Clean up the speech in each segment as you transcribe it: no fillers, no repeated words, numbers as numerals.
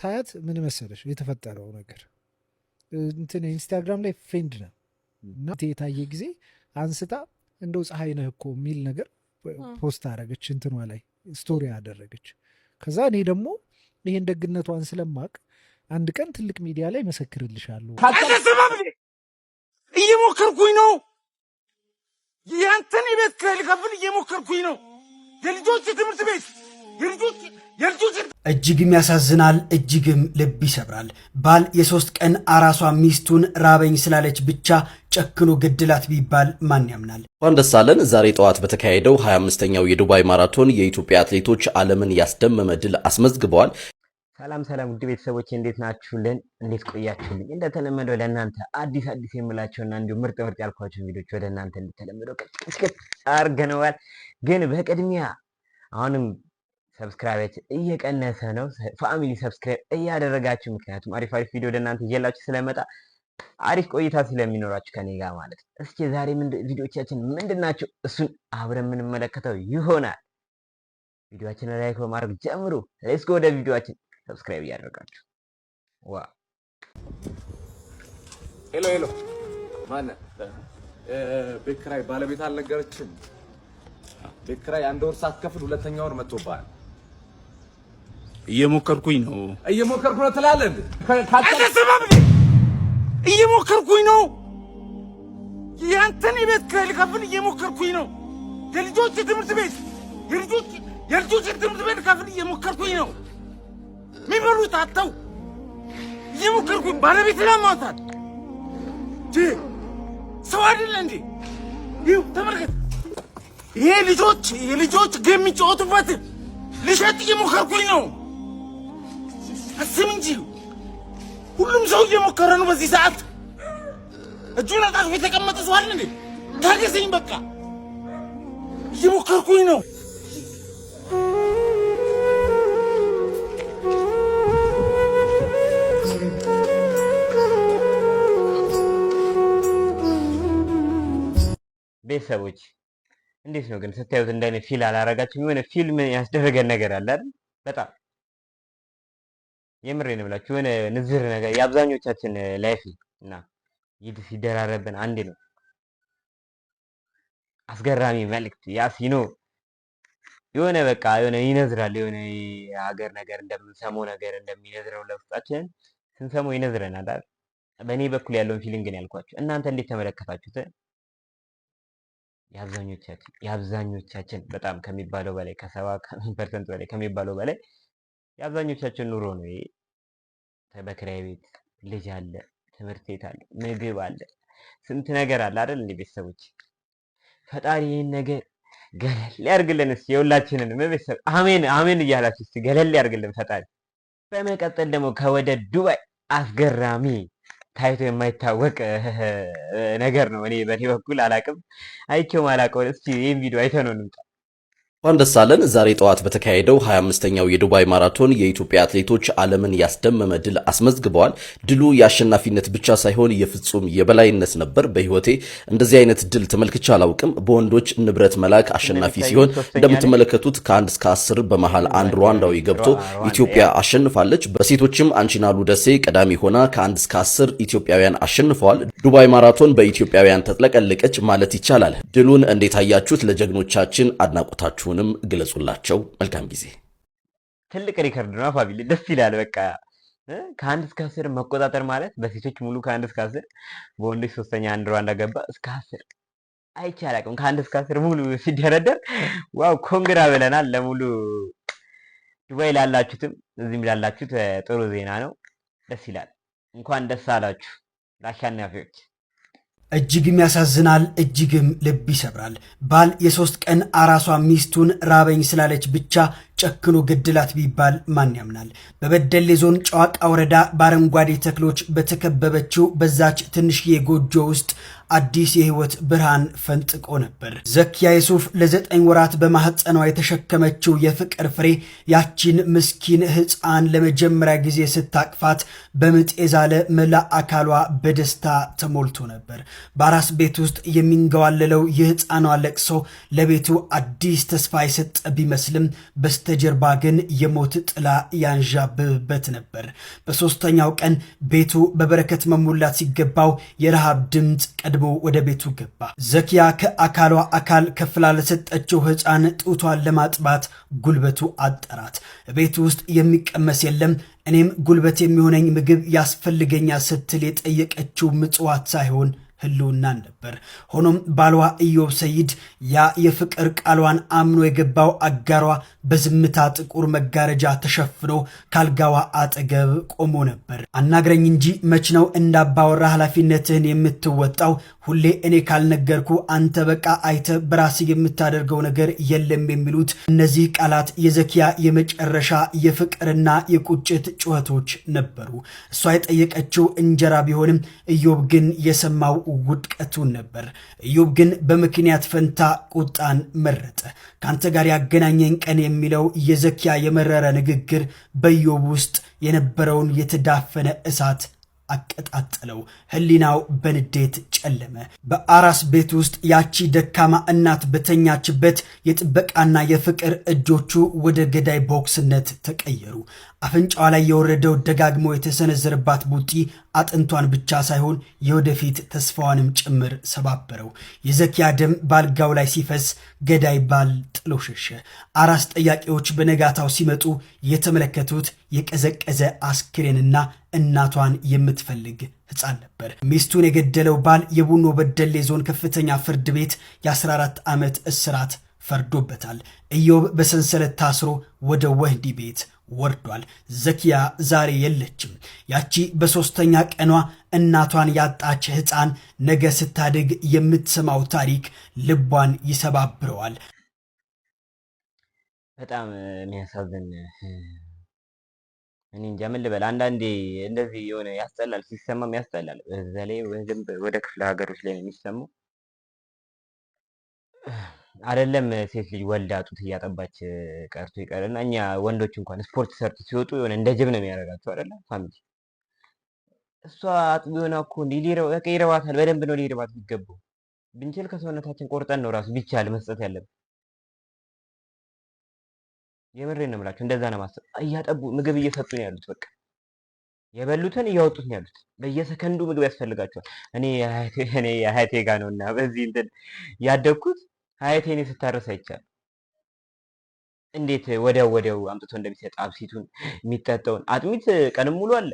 ታያት ምን መሰለሽ የተፈጠረው ነገር እንትን ኢንስታግራም ላይ ፍሬንድ ነው እና የታየ ጊዜ አንስታ እንደው ፀሐይ ነህ እኮ የሚል ነገር ፖስት አደረገች፣ እንትኗ ላይ ስቶሪ አደረገች። ከዛ እኔ ደግሞ ይሄን ደግነቷን ስለማቅ አንድ ቀን ትልቅ ሚዲያ ላይ መሰክርልሻለሁ። እየሞከርኩኝ ነው፣ ያንተን ቤት ከልከፍል እየሞከርኩኝ ነው። የልጆች ትምህርት ቤት የልጆች እጅግም ያሳዝናል፣ እጅግም ልብ ይሰብራል። ባል የ3 ቀን አራሷ ሚስቱን ራበኝ ስላለች ብቻ ጨክኖ ገድላት ቢባል ማን ያምናል? እንኳን ደስ አለን። ዛሬ ጠዋት በተካሄደው 25ኛው የዱባይ ማራቶን የኢትዮጵያ አትሌቶች ዓለምን ያስደመመ ድል አስመዝግበዋል። ሰላም ውድ ቤተሰቦች እንዴት ናችሁልን? እንዴት ቆያችሁልኝ? እንደተለመደው ለእናንተ አዲስ የምላቸውና እንዲሁ ምርጥ ያልኳቸው ቪዲዮዎች ወደ እናንተ እንደተለመደው ቅጭቅጭ አድርገነዋል። ግን በቅድሚያ አሁንም ሰብስክራይብ እየቀነሰ ነው። ፋሚሊ ሰብስክራይብ እያደረጋችሁ፣ ምክንያቱም አሪፍ ቪዲዮ ወደ እናንተ ይዤላችሁ ስለመጣ አሪፍ ቆይታ ስለሚኖራችሁ ከኔ ጋር ማለት ነው። እስኪ ዛሬ ቪዲዮዎቻችን ምንድናቸው? እሱን አብረን የምንመለከተው ይሆናል። ቪዲዮአችንን ላይክ በማድረግ ጀምሩ። ሌትስ ጎ ወደ ቪዲዮአችን። ሰብስክራይብ እያደረጋችሁ ዋ ሄሎ ማን ቤት ኪራይ ባለቤት አልነገረችም? ቤት ኪራይ 1 ወር ሳትከፍል 2ኛ ወር መጥቶብሃል። እየሞከርኩኝ ነው ትላለህ እንዴ? እየሞከርኩኝ ነው፣ ያንተን ቤት ኪራይ ልከፍል እየሞከርኩኝ ነው። የልጆች ትምህርት ቤት የልጆች ትምህርት ቤት ልከፍል እየሞከርኩኝ ነው። የሚበሉት አጥተው እየሞከርኩኝ ባለቤት ለማውጣት ሰው አይደለ እንዴ? ይኸው ተመልከት። ይሄ የልጆች ጌም የሚጫወቱበት ልሸጥ እየሞከርኩኝ ነው። አስብ እንጂ ሁሉም ሰው እየሞከረ ነው በዚህ ሰዓት። እጁን አጣጥፎ የተቀመጠ ሰው አለ እንዴ? ታገሰኝ በቃ፣ እየሞከርኩኝ ነው። ቤተሰቦች እንዴት ነው ግን ስታዩት እንደኔ ፊል አላረጋችሁም? የሆነ ፊልም ያስደረገን ነገር አለ አይደል? በጣም የምሬን ብላችሁ የሆነ ንዝር ነገር የአብዛኞቻችን ላይፍ እና ሲደራረብን አንዴ ነው አስገራሚ መልእክት ያሲኖ የሆነ በቃ የሆነ ይነዝራል። የሆነ የሀገር ነገር እንደምንሰማው ነገር እንደሚነዝረው ለውስጣችን ስንሰማው ይነዝረናል አይደል? በእኔ በኩል ያለውን ፊሊንግ ነው ያልኳችሁ። እናንተ እንዴት ተመለከታችሁት? የአብዛኞቻችን በጣም ከሚባለው በላይ ከ70% በላይ ከሚባለው በላይ የአብዛኞቻችን ኑሮ ነው ይሄ። በክራይ ቤት ልጅ አለ፣ ትምህርት ቤት አለ፣ ምግብ አለ፣ ስንት ነገር አለ አይደል? እንዴ ቤተሰቦች ፈጣሪ ይሄን ነገር ገለል ያርግልን። እስኪ የሁላችንን ቤተሰብ አሜን እያላችሁ እስኪ ገለል ያርግልን ፈጣሪ። በመቀጠል ደግሞ ከወደ ዱባይ አስገራሚ ታይቶ የማይታወቅ ነገር ነው። እኔ በኔ በኩል አላቅም፣ አይቼው ማላቀው። እስኪ ይሄን ቪዲዮ አይተነው እንምጣ። እንኳን ደስ አለን። ዛሬ ጠዋት በተካሄደው 25ኛው የዱባይ ማራቶን የኢትዮጵያ አትሌቶች ዓለምን ያስደመመ ድል አስመዝግበዋል። ድሉ የአሸናፊነት ብቻ ሳይሆን የፍጹም የበላይነት ነበር። በህይወቴ እንደዚህ አይነት ድል ተመልክቼ አላውቅም። በወንዶች ንብረት መላክ አሸናፊ ሲሆን እንደምትመለከቱት ከ1 እስከ 10 በመሃል አንድ ሩዋንዳዊ ገብቶ ኢትዮጵያ አሸንፋለች። በሴቶችም አንቺናሉ ደሴ ቀዳሚ ሆና ከ1 እስከ 10 ኢትዮጵያውያን አሸንፈዋል። ዱባይ ማራቶን በኢትዮጵያውያን ተጥለቀለቀች ማለት ይቻላል። ድሉን እንዴት አያችሁት? ለጀግኖቻችን አድናቆታችሁ ንም ግለጹላቸው። መልካም ጊዜ። ትልቅ ሪከርድ ነው ፋሚሊ፣ ደስ ይላል። በቃ ከ1 እስከ 10 መቆጣጠር ማለት በሴቶች ሙሉ ከ1 እስከ 10፣ በወንዶች 3ኛ አንድ ሩዋንዳ ገባ እስከ 10 አይቻላቅም። ከ1 እስከ 10 ሙሉ ሲደረደር ዋው ኮንግራ ብለናል። ለሙሉ ዱባይ ላላችሁትም እዚህም ላላችሁት ጥሩ ዜና ነው። ደስ ይላል። እንኳን ደስ አላችሁ ለአሸናፊዎች። እጅግም ያሳዝናል፣ እጅግም ልብ ይሰብራል። ባል የ3 ቀን አራሷ ሚስቱን ራበኝ ስላለች ብቻ ጨክኖ ገድላት ቢባል ማን ያምናል? በበደሌ ዞን ጨዋቃ ወረዳ በአረንጓዴ ተክሎች በተከበበችው በዛች ትንሽዬ ጎጆ ውስጥ አዲስ የህይወት ብርሃን ፈንጥቆ ነበር። ዘኪያ ዩሱፍ ለ9 ወራት በማህፀኗ የተሸከመችው የፍቅር ፍሬ ያቺን ምስኪን ህፃን ለመጀመሪያ ጊዜ ስታቅፋት በምጥ የዛለ መላ አካሏ በደስታ ተሞልቶ ነበር። በአራስ ቤት ውስጥ የሚንገዋለለው የህፃኗ ለቅሶ ለቤቱ አዲስ ተስፋ የሰጠ ቢመስልም በስተ በስተጀርባ ግን የሞት ጥላ ያንዣብብበት ነበር። በሦስተኛው ቀን ቤቱ በበረከት መሞላት ሲገባው የረሃብ ድምፅ ቀድሞ ወደ ቤቱ ገባ። ዘኪያ ከአካሏ አካል ከፍላ ለሰጠችው ሕፃን ጡቷን ለማጥባት ጉልበቱ አጠራት። ቤቱ ውስጥ የሚቀመስ የለም። እኔም ጉልበት የሚሆነኝ ምግብ ያስፈልገኛል ስትል የጠየቀችው ምጽዋት ሳይሆን ህልውናን ነበር። ሆኖም ባሏ ኢዮብ ሰይድ ያ የፍቅር ቃሏን አምኖ የገባው አጋሯ በዝምታ ጥቁር መጋረጃ ተሸፍኖ ካልጋዋ አጠገብ ቆሞ ነበር። አናግረኝ እንጂ መች ነው እንዳባወራ ኃላፊነትህን የምትወጣው? ሁሌ እኔ ካልነገርኩ አንተ በቃ አይተ በራስ የምታደርገው ነገር የለም የሚሉት እነዚህ ቃላት የዘኪያ የመጨረሻ የፍቅርና የቁጭት ጩኸቶች ነበሩ። እሷ የጠየቀችው እንጀራ ቢሆንም ኢዮብ ግን የሰማው ውድቀቱን ነበር። ኢዮብ ግን በምክንያት ፈንታ ቁጣን መረጠ። ከአንተ ጋር ያገናኘኝ ቀን የሚለው የዘኪያ የመረረ ንግግር በኢዮብ ውስጥ የነበረውን የተዳፈነ እሳት አቀጣጠለው። ህሊናው በንዴት ጨለመ። በአራስ ቤት ውስጥ ያቺ ደካማ እናት በተኛችበት የጥበቃና የፍቅር እጆቹ ወደ ገዳይ ቦክስነት ተቀየሩ። አፍንጫዋ ላይ የወረደው ደጋግሞ የተሰነዘረባት ቡጢ አጥንቷን ብቻ ሳይሆን የወደፊት ተስፋዋንም ጭምር ሰባበረው። የዘኪያ ደም ባልጋው ላይ ሲፈስ ገዳይ ባል ጥሎ ሸሸ። አራስ ጠያቂዎች በነጋታው ሲመጡ የተመለከቱት የቀዘቀዘ አስክሬንና እናቷን የምትፈልግ ሕፃን ነበር። ሚስቱን የገደለው ባል የቡኖ በደሌ ዞን ከፍተኛ ፍርድ ቤት የ14 ዓመት እስራት ፈርዶበታል። ኢዮብ በሰንሰለት ታስሮ ወደ ወህኒ ቤት ወርዷል። ዘኪያ ዛሬ የለችም። ያቺ በሦስተኛ ቀኗ እናቷን ያጣች ሕፃን ነገ ስታድግ የምትሰማው ታሪክ ልቧን ይሰባብረዋል። በጣም የሚያሳዝን እኔ እንጃ ምን ልበል። አንዳንዴ እንደዚህ የሆነ ያስጠላል፣ ሲሰማም ያስጠላል። በዛ ላይ ወደ ክፍለ ሀገሮች ላይ ነው የሚሰማው። አይደለም ሴት ልጅ ወልዳ ጡት እያጠባች ቀርቶ ይቀርና እኛ ወንዶች እንኳን ስፖርት ሰርቶ ሲወጡ የሆነ እንደ ጅብ ነው የሚያደርጋቸው አይደለ ፋሚሊ። እሷ አጥቢ ሆና እኮ ይረባታል፣ በደንብ ነው ሊረባት የሚገባው። ብንችል ከሰውነታችን ቆርጠን ነው ራሱ ቢቻል መስጠት ያለብን። የምሬን ነው የምላቸው። እንደዛ ነው ማሰብ። እያጠቡ ምግብ እየሰጡ ነው ያሉት። በቃ የበሉትን እያወጡት ነው ያሉት። በየሰከንዱ ምግብ ያስፈልጋቸዋል። እኔ የሀያቴ ጋ ነው እና በዚህ እንትን ያደግኩት ሀያቴን ስታረስ አይቻልም። እንዴት ወዲያው አምጥቶ እንደሚሰጥ አብሲቱን፣ የሚጠጣውን አጥሚት ቀንም ሙሉ አለ።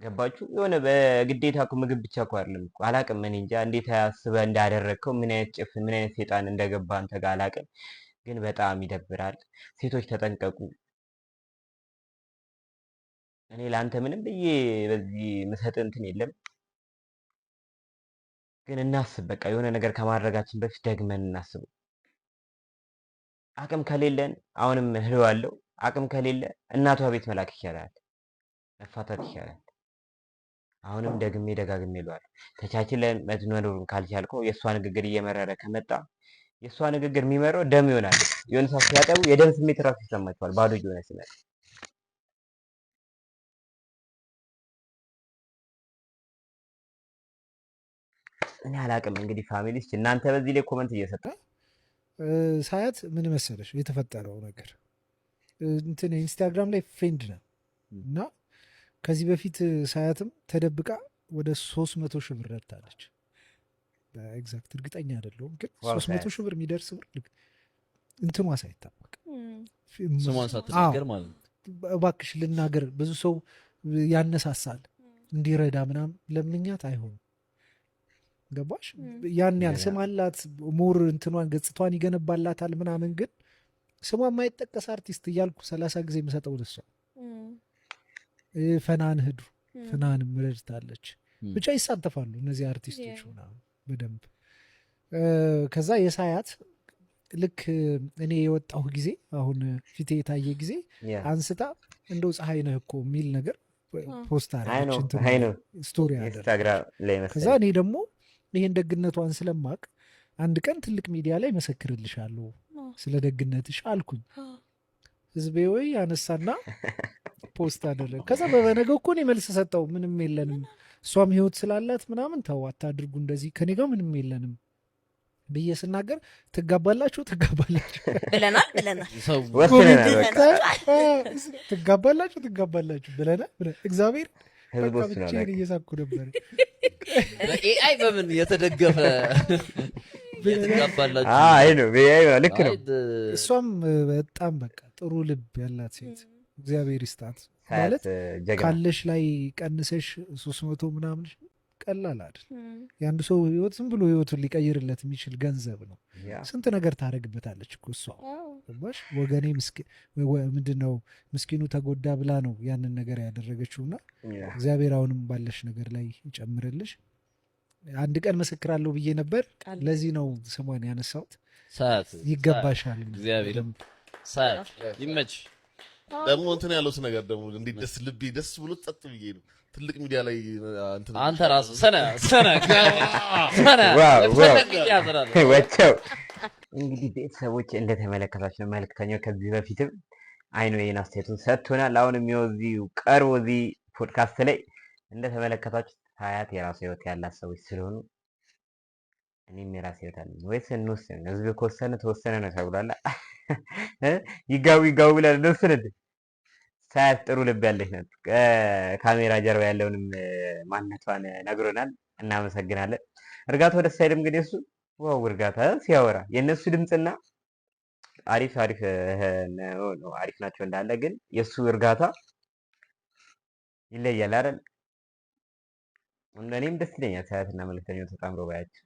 ገባችሁ? የሆነ በግዴታ እኮ ምግብ ብቻ እኮ አይደለም እኮ። አላቅም እኔ እንጃ እንዴት አስበህ እንዳደረግከው፣ ምን አይነት ጭፍን፣ ምን አይነት ሴጣን እንደገባ አንተ ጋር አላቅም፣ ግን በጣም ይደብራል። ሴቶች ተጠንቀቁ። እኔ ለአንተ ምንም ብዬ በዚህ ምሰጥ እንትን የለም፣ ግን እናስብ። በቃ የሆነ ነገር ከማድረጋችን በፊት ደግመን እናስበው። አቅም ከሌለን አሁንም እህለዋለሁ፣ አቅም ከሌለ እናቷ ቤት መላክ ይቻላል፣ መፋታት ይቻላል። አሁንም ደጋግሜ እለዋለሁ። ተቻችለን መኖሩን ካልቻልከው የእሷ ንግግር እየመረረ ከመጣ የእሷ ንግግር የሚመራው ደም ይሆናል። የሆነ ሰዓት ሲያጠቡ የደም ስሜት ራሱ ይሰማቸዋል፣ ባዶ የሆነ ሲመጣ። እኔ አላቅም እንግዲህ ፋሚሊስ፣ እናንተ በዚህ ላይ ኮመንት እየሰጠ ሳያት ምን መሰለሽ የተፈጠረው ነገር እንትን ኢንስታግራም ላይ ፍሬንድ ነው እና ከዚህ በፊት ሳያትም ተደብቃ ወደ 300 ሺህ ብር ረድታለች። በኤግዛክት እርግጠኛ አይደለሁም፣ ግን 300 ሺህ ብር የሚደርስ ብር እንትኗ ሳይታወቅ ስሟን ሳትናገር ማለት ነው። እባክሽ ልናገር፣ ብዙ ሰው ያነሳሳል እንዲረዳ ምናምን ለምኛት አይሆንም። ገባሽ? ያን ያህል ስም አላት፣ ሞር እንትኗን ገጽቷን ይገነባላታል ምናምን፣ ግን ስሟ የማይጠቀስ አርቲስት እያልኩ 30 ጊዜ የምሰጠው ደሷ ፈናን ህዱ ፈናንም ረድታለች። ብቻ ይሳተፋሉ እነዚህ አርቲስቶች ምናምን በደንብ። ከዛ የሳያት ልክ እኔ የወጣሁ ጊዜ አሁን ፊቴ የታየ ጊዜ አንስታ እንደው ፀሐይ ነህ እኮ የሚል ነገር ፖስት አረገች፣ ስቶሪ አደረገች። ከዛ እኔ ደግሞ ይሄን ደግነቷን ስለማቅ አንድ ቀን ትልቅ ሚዲያ ላይ መሰክርልሻለሁ ስለ ደግነትሽ አልኩኝ። ህዝቤ ወይ ያነሳና ፖስት አደረገ። ከዛ በበነገው እኮ እኔ መልስ ሰጠው፣ ምንም የለንም እሷም ህይወት ስላላት ምናምን ተው አታድርጉ እንደዚህ፣ ከኔ ጋር ምንም የለንም ብዬ ስናገር ትጋባላችሁ ብለናል ትጋባላችሁ ብለናል። እግዚአብሔር በቃ ብቻዬን እየሳኩ ነበር። በኤአይ በምን የተደገፈ ትጋባላችሁ? አይ ነው በኤአይ ልክ ነው። እሷም በጣም በቃ ጥሩ ልብ ያላት ሴት እግዚአብሔር ይስጣት። ማለት ካለሽ ላይ ቀንሰሽ 300 ምናምን ቀላል አይደል? የአንድ ሰው ህይወት ዝም ብሎ ህይወቱን ሊቀይርለት የሚችል ገንዘብ ነው። ስንት ነገር ታደርግበታለች እኮ እሷ። ወገኔ ምንድነው ምስኪኑ ተጎዳ ብላ ነው ያንን ነገር ያደረገችውና እግዚአብሔር አሁንም ባለሽ ነገር ላይ ይጨምርልሽ። አንድ ቀን መሰክራለሁ ብዬ ነበር። ለዚህ ነው ስሟን ያነሳሁት። ይገባሻል። እግዚአብሔር ይመች። ደግሞ እንትን ያለው ነገር ደግሞ እንዴት ልቤ ደስ ብሎ ጸጥ ብዬ ነው ትልቅ ሚዲያ ላይ አንተ ራሱ ወቸው እንግዲህ ቤተሰቦች እንደተመለከታችሁ ነው። መልክተኛው ከዚህ በፊትም አይኖ ይሄን አስተያየቱን ሰጥቶናል። አሁንም እዚሁ ቀርቦ እዚህ ፖድካስት ላይ እንደተመለከታችሁ ሀያት የራሱ ህይወት ያላት ሰዎች ስለሆኑ እኔም የራሴ ህይወት አለኝ። ወይስ እንወስን? ህዝብ ከወሰነ ተወሰነ ነው ተብሏል። ይጋቡ ብለን እንወስን። ሳያት ጥሩ ልብ ያለች ናት። ካሜራ ጀርባ ያለውንም ማንነቷን ነግሮናል። እናመሰግናለን። እርጋታው ደስ አይልም? እንግዲህ እሱ ዋው እርጋታ ሲያወራ የእነሱ ድምፅና አሪፍ ናቸው እንዳለ፣ ግን የእሱ እርጋታ ይለያል አይደል? እኔም ደስ ይለኛል ሳያትና መልክተኛው ተጣምሮ ባያቸው።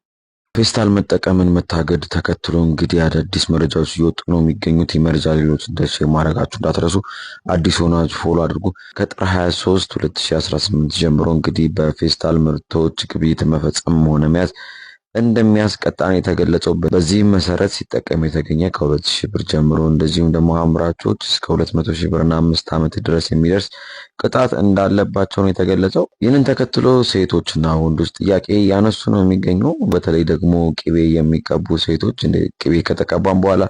ፌስታል መጠቀምን መታገድ ተከትሎ እንግዲህ አዳዲስ መረጃዎች እየወጡ ነው የሚገኙት። የመረጃ ሌሎች ደስ ማድረጋችሁ እንዳትረሱ። አዲስ ሆናችሁ ፎሎ አድርጉ። ከጥር 23 2018 ጀምሮ እንግዲህ በፌስታል ምርቶች ግብይት መፈጸም ሆነ መያዝ እንደሚያስቀጣ ነው የተገለጸው። በዚህም መሰረት ሲጠቀም የተገኘ ከ2000 ብር ጀምሮ እንደዚሁም ደግሞ አምራቾች እስከ 200,000 ብርና 5 ዓመት ድረስ የሚደርስ ቅጣት እንዳለባቸው ነው የተገለጸው። ይህንን ተከትሎ ሴቶችና ወንዶች ጥያቄ ያነሱ ነው የሚገኘው። በተለይ ደግሞ ቅቤ የሚቀቡ ሴቶች እንደ ቅቤ ከተቀባም በኋላ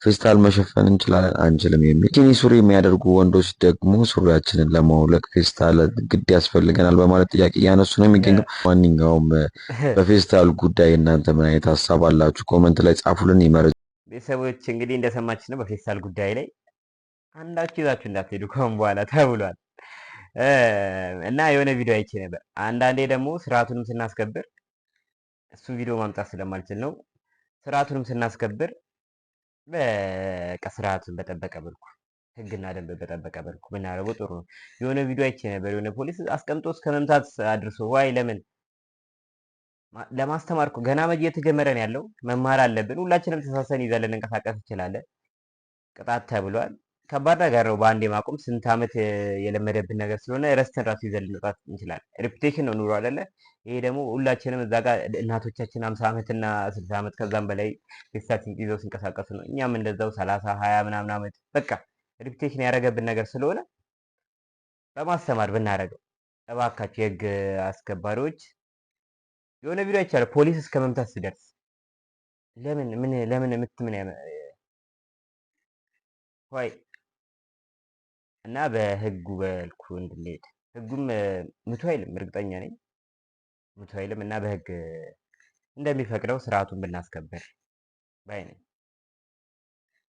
ፌስታል መሸፈን እንችላለን አንችልም የሚል፣ ቢኪኒ ሱሪ የሚያደርጉ ወንዶች ደግሞ ሱሪያችንን ለማውለቅ ፌስታል ግድ ያስፈልገናል በማለት ጥያቄ እያነሱ ነው የሚገኘው። ማንኛውም በፌስታል ጉዳይ እናንተ ምን አይነት ሀሳብ አላችሁ? ኮመንት ላይ ጻፉልን። ይመረጅ ቤተሰቦች እንግዲህ እንደሰማችሁ ነው። በፌስታል ጉዳይ ላይ አንዳችሁ ይዛችሁ እንዳትሄዱ ከሆነ በኋላ ተብሏል እና የሆነ ቪዲዮ አይቼ ነበር። አንዳንዴ ደግሞ ስርዓቱንም ስናስከብር እሱ ቪዲዮ ማምጣት ስለማልችል ነው። ስርዓቱንም ስናስከብር በስርዓቱን በጠበቀ መልኩ ህግና ደንብ በጠበቀ መልኩ ብናደርገው ጥሩ ነው። የሆነ ቪዲዮ አይቼ ነበር። የሆነ ፖሊስ አስቀምጦ እስከ መምታት አድርሶ ዋይ ለምን ለማስተማር እኮ ገና መቼ የተጀመረ ነው ያለው። መማር አለብን። ሁላችንም ተሳሰን ይዘን ልንንቀሳቀስ እንችላለን። ቅጣት ተብሏል። ከባድ ነገር ነው። በአንዴ ማቆም ስንት ዓመት የለመደብን ነገር ስለሆነ ረስተን ራሱ ይዘን ልንወጣት እንችላለን። ሬፑቴሽን ነው ኑሮ አይደለ? ይሄ ደግሞ ሁላችንም እዛ ጋር እናቶቻችን 50 ዓመትና 60 ዓመት ከዛም በላይ ፌስታል ይዘው ሲንቀሳቀሱ ነው። እኛም እንደዛው 30 20 ምናምን ዓመት በቃ ሬፑቴሽን ያደረገብን ነገር ስለሆነ በማስተማር ብናደርገው እባካችሁ የህግ አስከባሪዎች። የሆነ ቪዲዮ አይቻለሁ ፖሊስ እስከ መምታት ሲደርስ ለምን ወይ እና በህጉ በልኩ እንድንሄድ ህጉም ምቱ አይልም፣ እርግጠኛ ነኝ ምቱ አይልም እና በህግ እንደሚፈቅደው ስርዓቱን ብናስከብር ባይ ነኝ።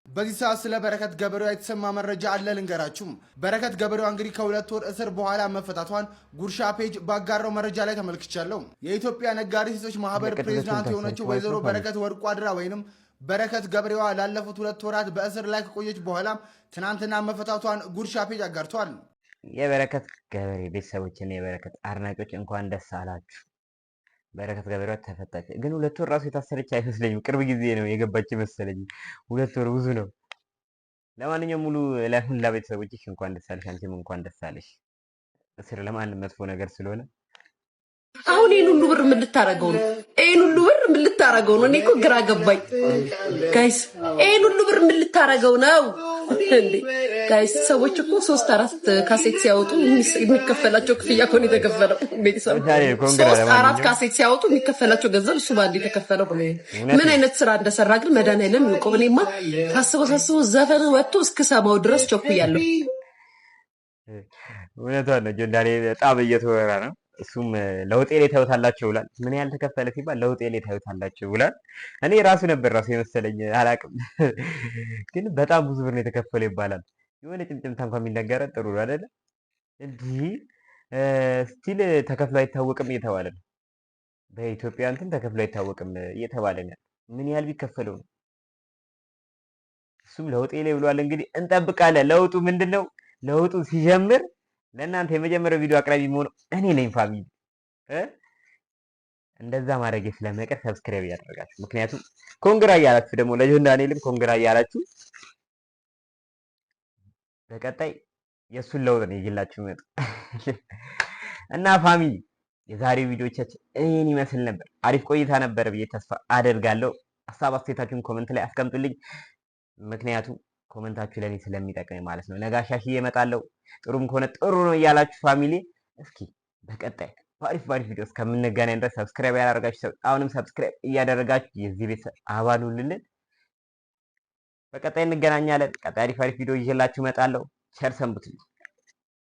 በዚህ ሰዓት ስለ በረከት ገበሬዋ የተሰማ መረጃ አለ ልንገራችሁም። በረከት ገበሬዋ እንግዲህ ከ2 ወር እስር በኋላ መፈታቷን ጉርሻ ፔጅ ባጋራው መረጃ ላይ ተመልክቻለሁ። የኢትዮጵያ ነጋዴ ሴቶች ማህበር ፕሬዝዳንት የሆነችው ወይዘሮ በረከት ወርቁ አድራ ወይንም በረከት ገበሬዋ ላለፉት 2 ወራት በእስር ላይ ከቆየች በኋላ ትናንትና መፈታቷን ጉርሻ ፔጅ አጋርቷል። የበረከት ገበሬ ቤተሰቦችና የበረከት አድናቂዎች እንኳን ደስ አላችሁ። በረከት ገበሬዋ ተፈታች። ግን 2 ወር ራሱ የታሰረች አይመስለኝም። ቅርብ ጊዜ ነው የገባች መሰለኝ። 2 ወር ብዙ ነው። ለማንኛውም ሙሉ ለሁላ ቤተሰቦችሽ እንኳን ደስ አለሽ። አንቺም እንኳን ደስ አለሽ። እስር ለማንም መጥፎ ነገር ስለሆነ አሁን ይሄን ሁሉ ብር ምን ልታረገው ነው? ይሄን ሁሉ ብር ምን ልታረገው ነው? እኔ እኮ ግራ ገባኝ ጋይስ። ይሄን ሁሉ ብር ምን ልታረገው ነው እንዴ ጋይስ? ሰዎች እኮ 3-4 ካሴት ሲያወጡ የሚከፈላቸው ክፍያ እኮ ነው የተከፈለው። ቤተሰብ 3-4 ካሴት ሲያወጡ የሚከፈላቸው ገንዘብ እሱ ባንዴ የተከፈለው። ምን አይነት ስራ እንደሰራ ግን መድኃኒዓለም ይውቀው። እኔማ ሳስበው ዘፈን ወጥቶ እስክሰማው ድረስ ቸኩያለሁ። እውነቷን ነው። ጆንዳኔ በጣም እየተወራ ነው። እሱም ለውጤ ላይ ታዩታላችሁ ብሏል። ምን ያህል ተከፈለ ሲባል ለውጤ ላይ ታዩታላችሁ ብሏል። እኔ ራሱ የመሰለኝ አላቅም፣ ግን በጣም ብዙ ብር ነው የተከፈለው ይባላል። የሆነ ጭምጭምታ እንኳን የሚነገረን ጥሩ ነው አይደለ? እንዲህ ስቲል ተከፍሎ አይታወቅም እየተባለ ነው። በኢትዮጵያ እንትን ተከፍሎ አይታወቅም እየተባለ ነው። ምን ያህል ቢከፈለው ነው? እሱም ለውጤ ላይ ብሏል። እንግዲህ እንጠብቃለን። ለውጡ ምንድን ነው? ለውጡ ሲጀምር ለእናንተ የመጀመሪያው ቪዲዮ አቅራቢ መሆኑ እኔ ነኝ። ፋሚሊ እንደዛ ማድረግ ስለማይቀር ሰብስክራይብ እያደረጋችሁ፣ ምክንያቱም ኮንግራ እያላችሁ ደግሞ ለጆን ዳንኤልም ኮንግራ እያላችሁ በቀጣይ የእሱን ለውጥ ነው ይዤላችሁ መጡ እና ፋሚሊ የዛሬው ቪዲዮቻችን ይህን ይመስል ነበር። አሪፍ ቆይታ ነበር ብዬ ተስፋ አደርጋለሁ። ሀሳብ አስተያየታችሁን ኮመንት ላይ አስቀምጡልኝ፣ ምክንያቱም ኮመንታችሁ ለእኔ ስለሚጠቅመኝ ማለት ነው። ነጋሻሽዬ እመጣለሁ፣ ጥሩም ከሆነ ጥሩ ነው እያላችሁ ፋሚሊ፣ እስኪ በቀጣይ በአሪፍ ቪዲዮ እስከምንገናኝ ድረስ ሰብስክራይብ ያላደረጋችሁ አሁንም ሰብስክራይብ እያደረጋችሁ የዚህ ቤተሰብ አባል ሁኑልን። በቀጣይ እንገናኛለን። ቀጣይ አሪፍ ቪዲዮ ይዤላችሁ እመጣለሁ። ቸር ሰንብቱልኝ።